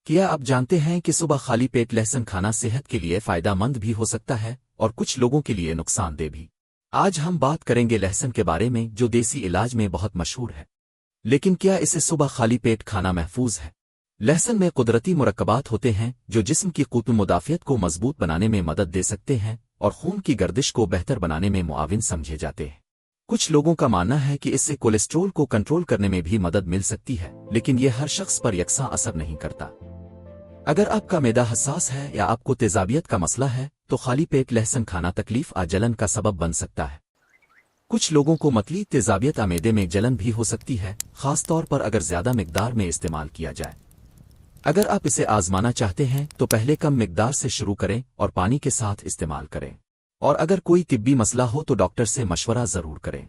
क्या आप जानते हैं कि सुबह खाली पेट लहसुन खाना सेहत के लिए फायदेमंद भी हो सकता है और कुछ लोगों के लिए नुकसानदेह भी। आज हम बात करेंगे लहसुन के बारे में, जो देसी इलाज में बहुत मशहूर है। लेकिन क्या इसे सुबह खाली पेट खाना महफूज है? लहसुन में कुदरती मुरक्कबात होते हैं जो जिस्म की क़ुव्वत मुदाफ़ियत को मजबूत बनाने में मदद दे सकते हैं और खून की गर्दिश को बेहतर बनाने में मुआविन समझे जाते हैं। कुछ लोगों का मानना है कि इससे कोलेस्ट्रॉल को कंट्रोल करने में भी मदद मिल सकती है, लेकिन यह हर शख्स पर यकसा असर नहीं करता। अगर आपका मैदा हसास है या आपको तेजाबियत का मसला है तो खाली पेट लहसुन खाना तकलीफ आ जलन का सबब बन सकता है। कुछ लोगों को मतली तेजाबियत मैदे में जलन भी हो सकती है, खास तौर पर अगर ज्यादा मिकदार में इस्तेमाल किया जाए। अगर आप इसे आजमाना चाहते हैं तो पहले कम मिकदार से शुरू करें और पानी के साथ इस्तेमाल करें। और अगर कोई तिब्बी मसला हो तो डॉक्टर से मशवरा जरूर करें।